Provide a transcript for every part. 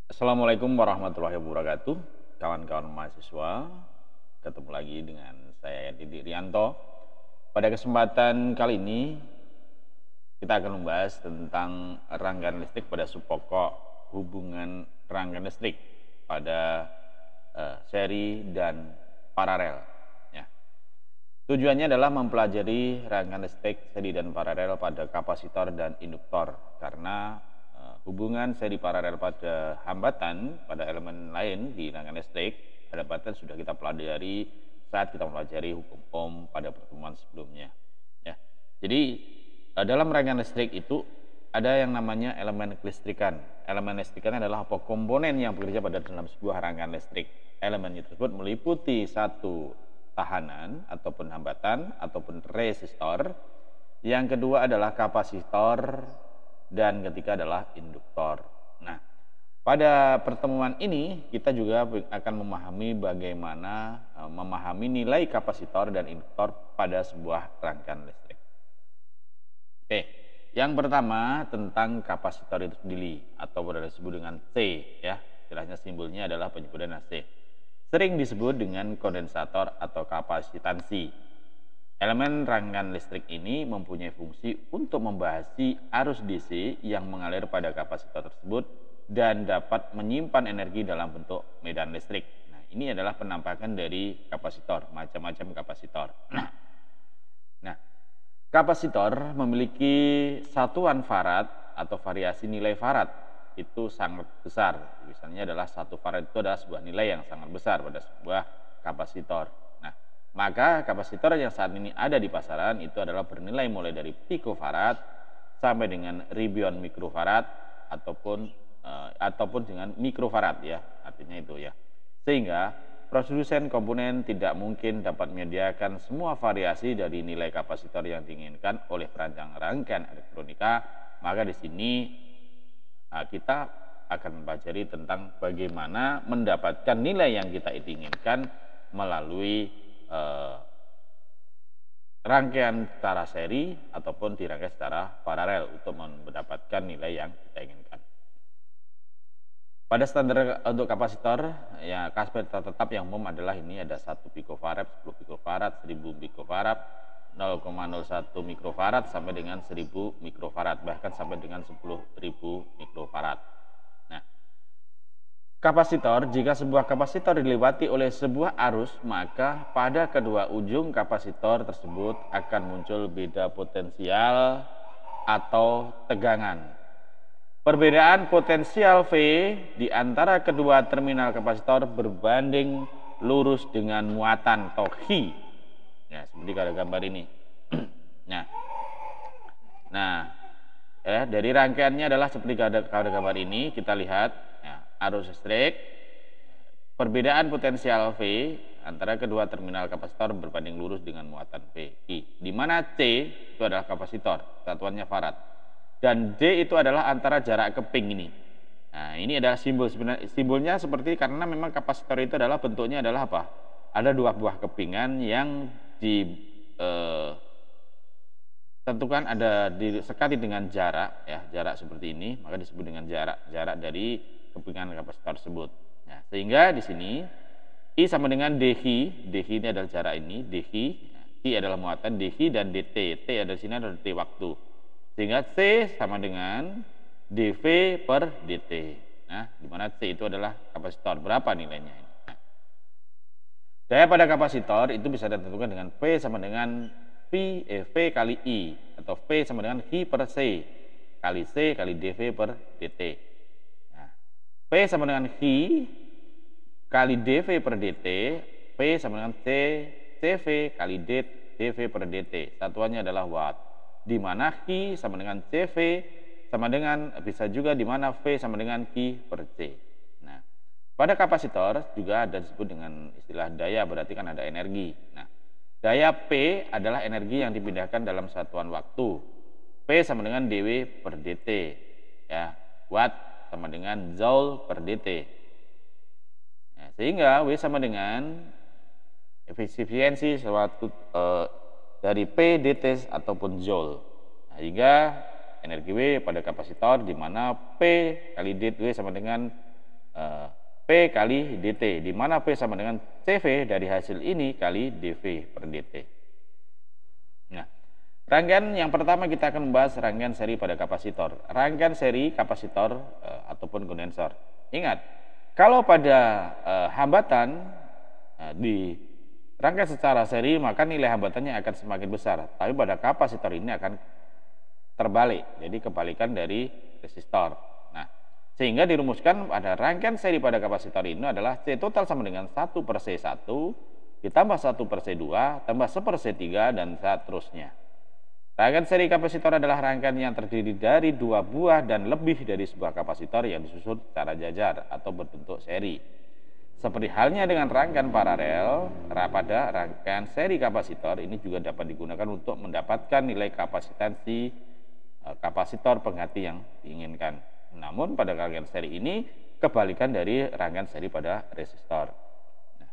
Assalamualaikum warahmatullahi wabarakatuh, kawan-kawan mahasiswa. Ketemu lagi dengan saya Didi Rianto. Pada kesempatan kali ini kita akan membahas tentang rangkaian listrik pada subpokok hubungan rangkaian listrik pada seri dan paralel. Ya. Tujuannya adalah mempelajari rangkaian listrik seri dan paralel pada kapasitor dan induktor karena hubungan seri paralel pada hambatan pada elemen lain di rangkaian listrik hambatan sudah kita pelajari saat kita mempelajari hukum Ohm pada pertemuan sebelumnya. Ya. Jadi dalam rangkaian listrik itu ada yang namanya elemen kelistrikan. Elemen listrikan adalah apa? Komponen yang bekerja pada dalam sebuah rangkaian listrik. Elemen tersebut meliputi satu tahanan ataupun hambatan ataupun resistor. Yang kedua adalah kapasitor dan ketiga adalah induktor. Nah, pada pertemuan ini kita juga akan memahami bagaimana memahami nilai kapasitor dan induktor pada sebuah rangkaian listrik. Oke, yang pertama tentang kapasitor itu sendiri atau disebut dengan C ya. Istilahnya simbolnya adalah penyebutan C. Sering disebut dengan kondensator atau kapasitansi. Elemen rangkaian listrik ini mempunyai fungsi untuk membahasi arus DC yang mengalir pada kapasitor tersebut dan dapat menyimpan energi dalam bentuk medan listrik. Nah, ini adalah penampakan dari kapasitor, macam-macam kapasitor. Nah, kapasitor memiliki satuan farad atau variasi nilai farad itu sangat besar. Misalnya adalah 1 farad itu adalah sebuah nilai yang sangat besar pada sebuah kapasitor. Nah, maka kapasitor yang saat ini ada di pasaran itu adalah bernilai mulai dari pikofarad sampai dengan ribuan mikrofarad ataupun dengan mikrofarad ya, artinya itu ya. Sehingga produsen komponen tidak mungkin dapat menyediakan semua variasi dari nilai kapasitor yang diinginkan oleh perancang rangkaian elektronika. Maka di sini kita akan mempelajari tentang bagaimana mendapatkan nilai yang kita inginkan melalui rangkaian secara seri ataupun dirangkai secara paralel untuk mendapatkan nilai yang kita inginkan. Pada standar untuk kapasitor, ya kapasitor tetap yang umum adalah ini ada 1 pikofarad, 10 pikofarad, 1000 pikofarad, 0,01 mikrofarad sampai dengan 1000 mikrofarad, bahkan sampai dengan 10.000 mikrofarad. Nah, kapasitor, jika sebuah kapasitor dilewati oleh sebuah arus, maka pada kedua ujung kapasitor tersebut akan muncul beda potensial atau tegangan. Perbedaan potensial V di antara kedua terminal kapasitor berbanding lurus dengan muatan atau Chi. Ya, seperti pada gambar ini. Nah, dari rangkaiannya adalah seperti pada gambar ini kita lihat ya, arus listrik. Perbedaan potensial V antara kedua terminal kapasitor berbanding lurus dengan muatan V. Di mana C itu adalah kapasitor, satuannya farad. Dan D itu adalah antara jarak keping ini. Nah, ini adalah simbol sebenarnya, simbolnya seperti karena memang kapasitor itu adalah bentuknya adalah apa? Ada 2 buah kepingan yang ditentukan ada disekati dengan jarak ya, jarak seperti ini, maka disebut dengan jarak dari kepingan kapasitor tersebut. Nah, sehingga di sini I sama dengan dhi ini adalah jarak ini, dhi, I adalah muatan, dhi dan dt, T ada di sini adalah dt waktu. Sehingga C sama dengan dV per dt. Nah, di mana C itu adalah kapasitor. Berapa nilainya? Nah, daya pada kapasitor itu bisa ditentukan dengan P sama dengan V kali I atau V sama dengan I per C kali dV per dt. Nah, P sama dengan I kali dV per dt, P sama dengan CV kali dV per dt. Satuannya adalah watt. Di mana Q sama dengan CV sama dengan bisa juga di mana V sama dengan Q per C. Nah, pada kapasitor juga ada disebut dengan istilah daya, berarti kan ada energi. Nah, daya P adalah energi yang dipindahkan dalam satuan waktu. P sama dengan dW per dt. Ya, watt sama dengan joule per dt. Nah, sehingga W sama dengan efisiensi suatu dari P dt ataupun joule. Nah, hingga energi W pada kapasitor di mana P kali dW sama dengan P kali dt, di mana P sama dengan CV dari hasil ini kali dV per dt. Nah, rangkaian yang pertama kita akan membahas rangkaian seri pada kapasitor. Rangkaian seri kapasitor ataupun kondensor. Ingat, kalau pada hambatan di rangkaian secara seri maka nilai hambatannya akan semakin besar. Tapi pada kapasitor ini akan terbalik, jadi kebalikan dari resistor. Nah, sehingga dirumuskan pada rangkaian seri pada kapasitor ini adalah C total sama dengan 1/C1 ditambah 1/C2 tambah 1/C3 dan seterusnya. Rangkaian seri kapasitor adalah rangkaian yang terdiri dari dua buah dan lebih dari sebuah kapasitor yang disusun secara jajar atau berbentuk seri. Seperti halnya dengan rangkaian paralel, pada rangkaian seri kapasitor ini juga dapat digunakan untuk mendapatkan nilai kapasitansi kapasitor pengganti yang diinginkan. Namun pada rangkaian seri ini kebalikan dari rangkaian seri pada resistor. Nah,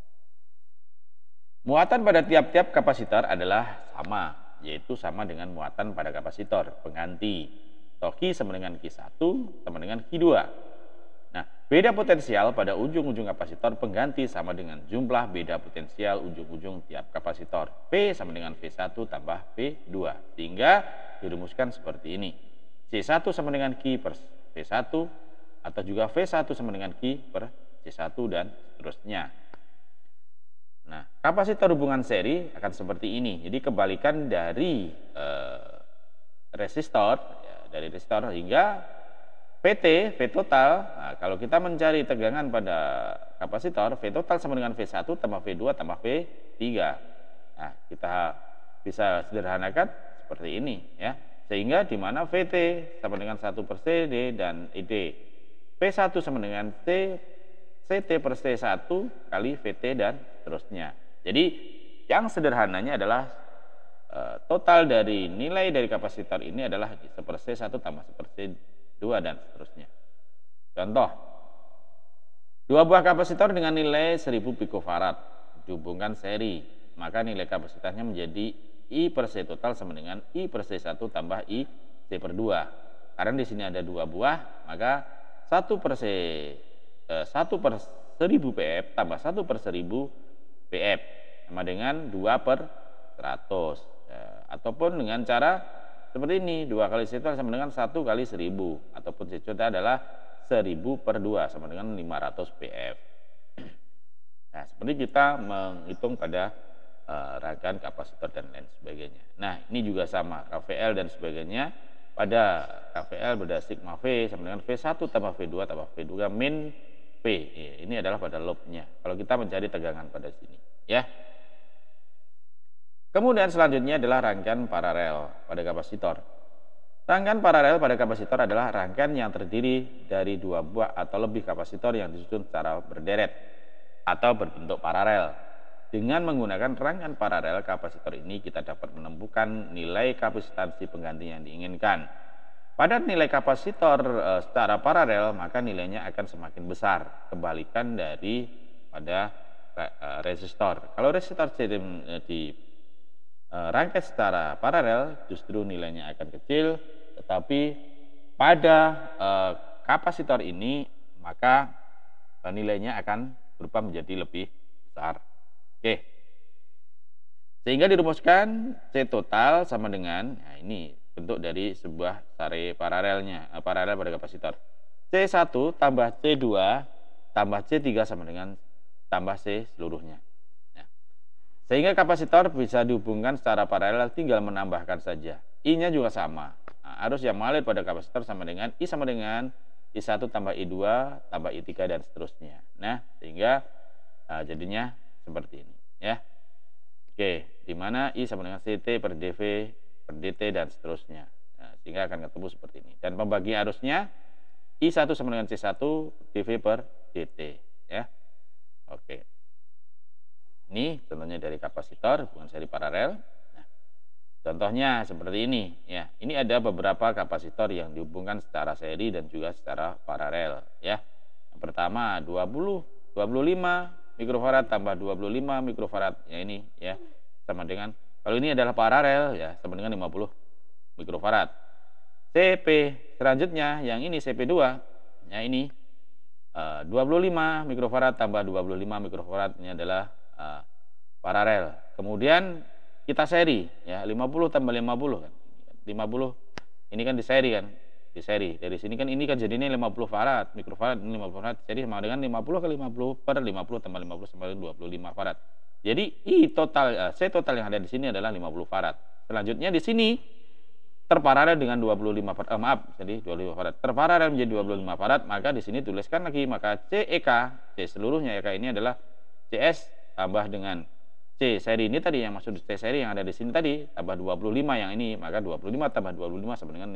muatan pada tiap-tiap kapasitor adalah sama, yaitu sama dengan muatan pada kapasitor pengganti. Q sama dengan Q1 sama dengan Q2. Nah, beda potensial pada ujung-ujung kapasitor pengganti sama dengan jumlah beda potensial ujung-ujung tiap kapasitor. P sama dengan V1 tambah V2. Sehingga dirumuskan seperti ini. C1 sama dengan Q per V1 atau juga V1 sama dengan Q per C1 dan seterusnya. Nah, kapasitor hubungan seri akan seperti ini. Jadi kebalikan dari resistor, ya, dari resistor hingga VT, V total. Nah, kalau kita mencari tegangan pada kapasitor, V total sama dengan V1 tambah V2 tambah V3. Nah, kita bisa sederhanakan seperti ini, ya. Sehingga di mana VT sama dengan 1/CD dan ED. P1 sama dengan CT per C1 kali VT dan seterusnya. Jadi yang sederhananya adalah total dari nilai dari kapasitor ini adalah 1/C1 tambah 1/C2 dan seterusnya. Contoh, dua buah kapasitor dengan nilai 1000 picofarad dihubungkan seri, maka nilai kapasitasnya menjadi I per C total sama dengan I per C1 tambah I C per 2. Karena di sini ada dua buah, maka 1/1000 PF tambah 1/1000 PF sama dengan 2/100. Ataupun dengan cara seperti ini, 2 kali C total sama dengan 1 kali 1000, ataupun C total adalah 1000/2 sama dengan 500 PF. Nah, seperti kita menghitung pada rangkaian kapasitor dan lain sebagainya. Nah, ini juga sama, KVL dan sebagainya. Pada KVL berada sigma V sama dengan V1 tambah V2 tambah V2 min V. Ini adalah pada loopnya. Kalau kita mencari tegangan pada sini, ya. Kemudian selanjutnya adalah rangkaian paralel pada kapasitor. Rangkaian paralel pada kapasitor adalah rangkaian yang terdiri dari dua buah atau lebih kapasitor yang disusun secara berderet atau berbentuk paralel. Dengan menggunakan rangkaian paralel kapasitor ini kita dapat menemukan nilai kapasitansi pengganti yang diinginkan. Pada nilai kapasitor secara paralel maka nilainya akan semakin besar, kebalikan dari pada resistor. Kalau resistor di rangkai secara paralel justru nilainya akan kecil, tetapi pada kapasitor ini maka nilainya akan berubah menjadi lebih besar. Oke, sehingga dirumuskan C total sama dengan, nah ini bentuk dari sebuah sari paralelnya, paralel pada kapasitor. C1 tambah C2 tambah C3 sama dengan tambah C seluruhnya. Nah, sehingga kapasitor bisa dihubungkan secara paralel, tinggal menambahkan saja. I-nya juga sama. Nah, arus yang mengalir pada kapasitor sama dengan I sama dengan I1 tambah I2 tambah I3 dan seterusnya. Nah, sehingga jadinya seperti ini, ya. Oke, di mana I sama dengan CT per DV per DT dan seterusnya. Nah, sehingga akan ketemu seperti ini. Dan pembagi arusnya I1 sama dengan C1 DV per DT, ya. Oke. Ini contohnya dari kapasitor hubungan seri paralel. Nah, contohnya seperti ini, ya. Ini ada beberapa kapasitor yang dihubungkan secara seri dan juga secara paralel, ya. Yang pertama 25 mikrofarad tambah 25 mikrofarad, ya ini, ya, sama dengan, kalau ini adalah paralel, ya, sama dengan 50 mikrofarad. CP selanjutnya yang ini CP2, ya ini 25 mikrofarad tambah 25 mikrofarad ini adalah paralel. Kemudian kita seri ya, 50 tambah 50 kan. 50 ini kan di seri kan. Di seri. Dari sini kan ini kan jadinya 50 farad, mikrofarad ini 50 farad. Seri sama dengan 50 kali 50 per 50 tambah 50 sama dengan 25 farad. Jadi C total yang ada di sini adalah 50 farad. Selanjutnya di sini terparalel dengan 25 farad, jadi 25 farad. Terparalel menjadi 25 farad, maka di sini tuliskan lagi, maka C seluruhnya EK ini adalah CS tambah dengan C seri ini tadi yang maksud C seri yang ada di sini tadi tambah 25 yang ini, maka 25 tambah 25 sama dengan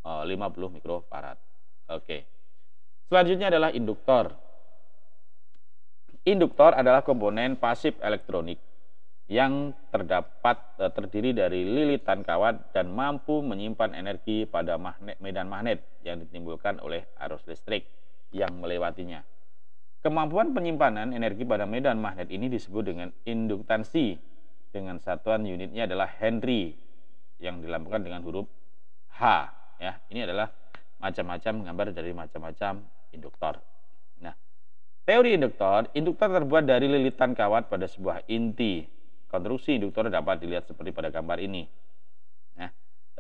50 mikrofarad. Oke. Selanjutnya adalah induktor. Induktor adalah komponen pasif elektronik yang terdiri dari lilitan kawat dan mampu menyimpan energi pada medan magnet yang ditimbulkan oleh arus listrik yang melewatinya. Kemampuan penyimpanan energi pada medan magnet ini disebut dengan induktansi, dengan satuan unitnya adalah Henry yang dilambangkan dengan huruf H. Ya, ini adalah macam-macam gambar dari macam-macam induktor. Nah, teori induktor terbuat dari lilitan kawat pada sebuah inti. Konstruksi induktor dapat dilihat seperti pada gambar ini. Nah,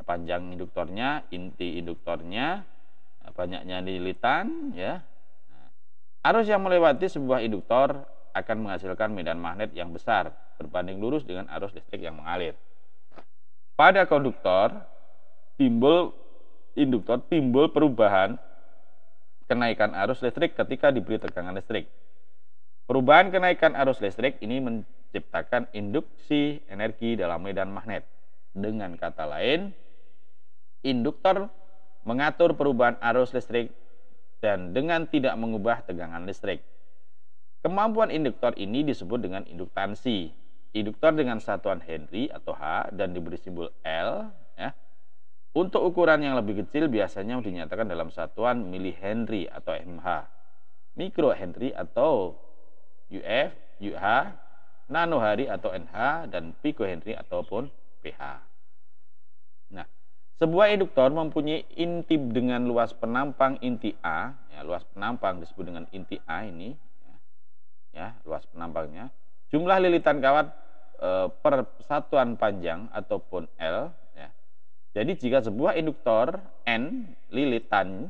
panjang induktornya, inti induktornya, banyaknya lilitan, ya. Nah, arus yang melewati sebuah induktor akan menghasilkan medan magnet yang besar berbanding lurus dengan arus listrik yang mengalir. Pada induktor timbul perubahan kenaikan arus listrik ketika diberi tegangan listrik. Perubahan kenaikan arus listrik ini menciptakan induksi energi dalam medan magnet. Dengan kata lain, induktor mengatur perubahan arus listrik dan dengan tidak mengubah tegangan listrik. Kemampuan induktor ini disebut dengan induktansi. Induktor dengan satuan Henry atau H dan diberi simbol L, ya. Untuk ukuran yang lebih kecil biasanya dinyatakan dalam satuan milihenry atau mH, mikrohenry atau UF, UH, nanohenry atau NH, dan picohenry ataupun PH. Nah, sebuah induktor mempunyai inti dengan luas penampang inti A, ya, luas penampang disebut dengan inti A ini, ya, luas penampangnya. Jumlah lilitan kawat per satuan panjang ataupun L. Jadi jika sebuah induktor N lilitan,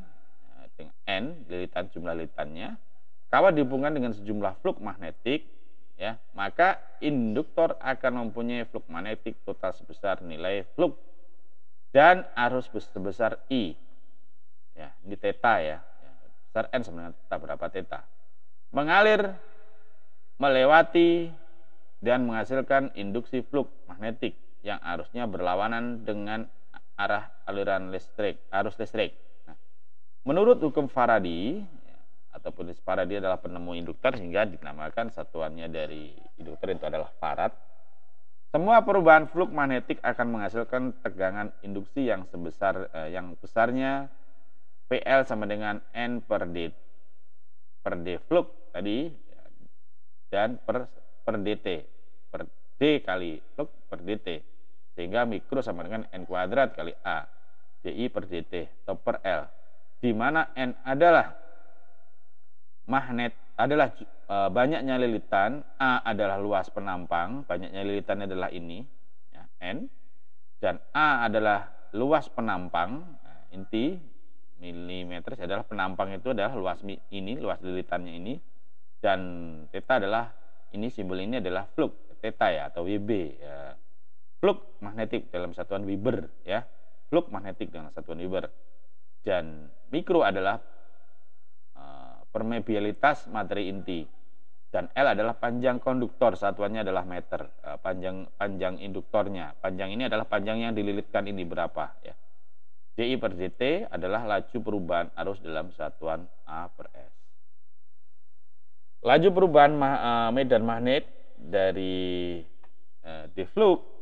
dengan N lilitan jumlah lilitannya, kawat dihubungkan dengan sejumlah flux magnetik, ya, maka induktor akan mempunyai flux magnetik total sebesar nilai flux dan arus sebesar I. Ya, ini theta ya. Besar N sama dengan theta, berapa theta. Mengalir, melewati dan menghasilkan induksi flux magnetik yang arusnya berlawanan dengan arah aliran listrik, arus listrik. Nah, menurut hukum Faraday, ataupun Faraday adalah penemu induktor sehingga dinamakan satuannya dari induktor itu adalah farad. Semua perubahan flux magnetik akan menghasilkan tegangan induksi yang besarnya PL sama dengan N per D flux tadi, dan per DT per D kali flux per DT. Sehingga mikro sama dengan N kuadrat kali A, DI per DT atau per L, di mana N adalah magnet, adalah banyaknya lilitan, A adalah luas penampang, banyaknya lilitannya adalah ini, ya, N, dan A adalah luas penampang, inti milimeter adalah penampang itu adalah luas ini, luas lilitannya ini, dan theta adalah ini, simbol ini adalah flux theta ya, atau WB ya. Flux magnetik dalam satuan Weber, ya, flux magnetik dalam satuan Weber. Dan mikro adalah permeabilitas materi inti, dan L adalah panjang konduktor, satuannya adalah meter. Panjang induktornya, panjang ini adalah panjang yang dililitkan ini berapa, ya. DI per DT adalah laju perubahan arus dalam satuan A per S. Laju perubahan medan magnet dari D flux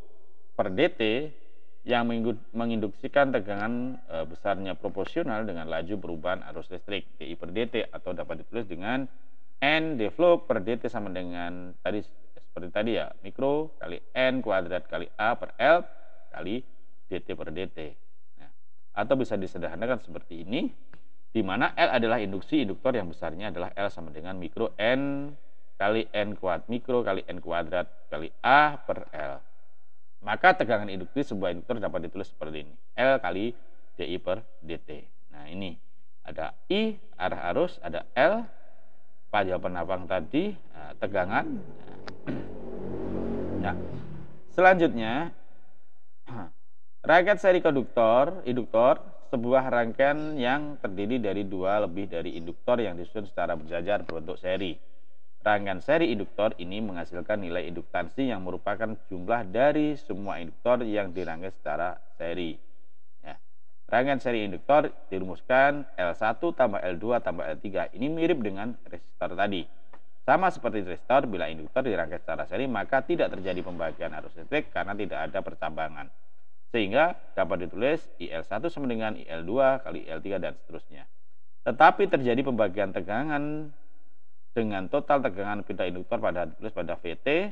per DT yang menginduksikan tegangan besarnya proporsional dengan laju perubahan arus listrik DI per DT, atau dapat ditulis dengan N D flux per DT sama dengan tadi, seperti tadi ya, mikro kali N kuadrat kali A per L kali DT per DT. Nah, atau bisa disederhanakan seperti ini, di mana L adalah induksi induktor yang besarnya adalah L sama dengan mikro N kali N kuadrat, mikro kali N kuadrat kali A per L. Maka tegangan induksi sebuah induktor dapat ditulis seperti ini, L kali dI per dt. Nah ini ada I arah arus, ada L panjang penapang tadi, tegangan. Nah selanjutnya rangkaian seri induktor, sebuah rangkaian yang terdiri dari dua lebih dari induktor yang disusun secara berjajar berbentuk seri. Rangkaian seri induktor ini menghasilkan nilai induktansi yang merupakan jumlah dari semua induktor yang dirangkai secara seri. Ya. Rangkaian seri induktor dirumuskan L1 tambah L2 tambah L3. Ini mirip dengan resistor tadi. Sama seperti resistor, bila induktor dirangkai secara seri, maka tidak terjadi pembagian arus listrik karena tidak ada percambangan. Sehingga dapat ditulis IL1 sama dengan IL2 kali IL3 dan seterusnya. Tetapi terjadi pembagian tegangan dengan total tegangan pindah induktor pada ditulis pada VT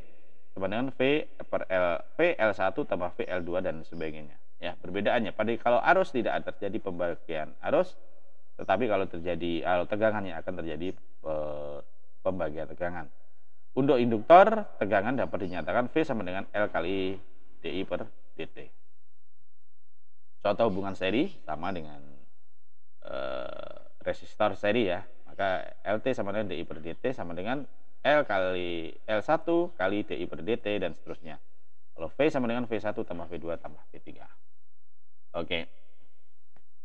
sama dengan V per L, VL1 tambah VL2 dan sebagainya. Ya, perbedaannya pada kalau arus tidak terjadi pembagian arus, tetapi kalau terjadi tegangannya akan terjadi pembagian tegangan. Untuk induktor, tegangan dapat dinyatakan V sama dengan L kali dI per dt. Contoh hubungan seri sama dengan resistor seri ya. Maka LT sama dengan dI per dt sama dengan L1 kali dI per dt dan seterusnya. Kalau V sama dengan V1 tambah V2 tambah V3. Oke.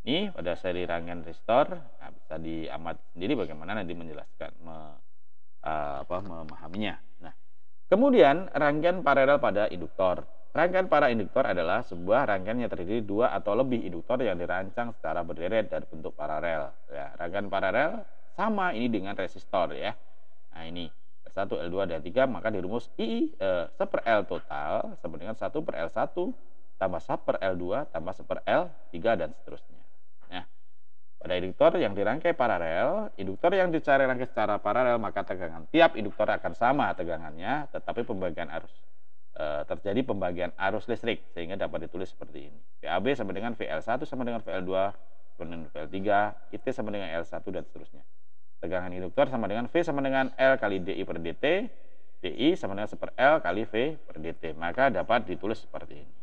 Ini pada seri rangkaian resistor, nah, bisa diamati sendiri bagaimana nanti menjelaskan memahaminya. Nah, kemudian rangkaian paralel pada induktor. Rangkaian para induktor adalah sebuah rangkaian yang terdiri dua atau lebih induktor yang dirancang secara berderet dan bentuk paralel. Ya, rangkaian paralel sama ini dengan resistor ya. Nah, ini L1, L2 dan L3, maka dirumus I 1 per L total sama dengan 1 per L1 tambah 1 per L2 tambah 1 per L3 dan seterusnya. Pada induktor yang dirangkai paralel, induktor yang dicari rangkai secara paralel, maka tegangan tiap induktor akan sama tegangannya, tetapi pembagian arus terjadi pembagian arus listrik sehingga dapat ditulis seperti ini. VAB sama dengan VL1 sama dengan VL2 sama dengan VL3, IT sama dengan L1 dan seterusnya. Tegangan induktor sama dengan V sama dengan L kali dI per dt, dI sama dengan 1 per L kali V per dt. Maka dapat ditulis seperti ini.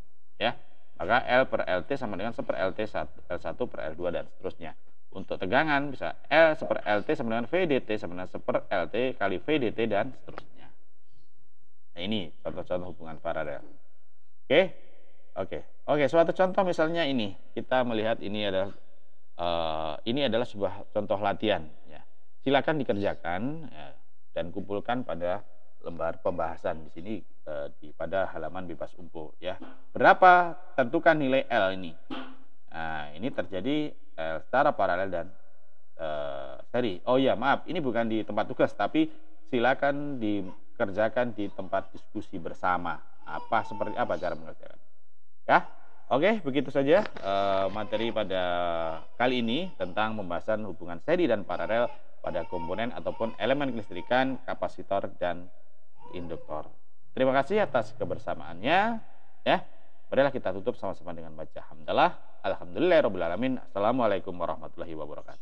Ya. Maka L per LT sama dengan 1 per LT L1 per L2 dan seterusnya. Untuk tegangan bisa L 1 per LT sama dengan VDT sama dengan 1 per LT kali VDT dan seterusnya. Nah ini contoh-contoh hubungan paralel. Oke, suatu contoh misalnya ini. Kita melihat ini adalah sebuah contoh latihan. Ya. Silakan dikerjakan ya, dan kumpulkan pada lembar pembahasan di sini pada halaman bebas umpo ya. Berapa tentukan nilai L ini. Nah, ini terjadi secara paralel dan seri. Oh ya, maaf, ini bukan di tempat tugas tapi silakan dikerjakan di tempat diskusi bersama. Seperti apa cara mengerjakan. Ya. Oke, begitu saja materi pada kali ini tentang pembahasan hubungan seri dan paralel pada komponen ataupun elemen kelistrikan, kapasitor dan induktor. Terima kasih atas kebersamaannya ya. Marilah kita tutup sama-sama dengan baca hamdalah. Alhamdulillahirabbil alamin. Assalamualaikum warahmatullahi wabarakatuh.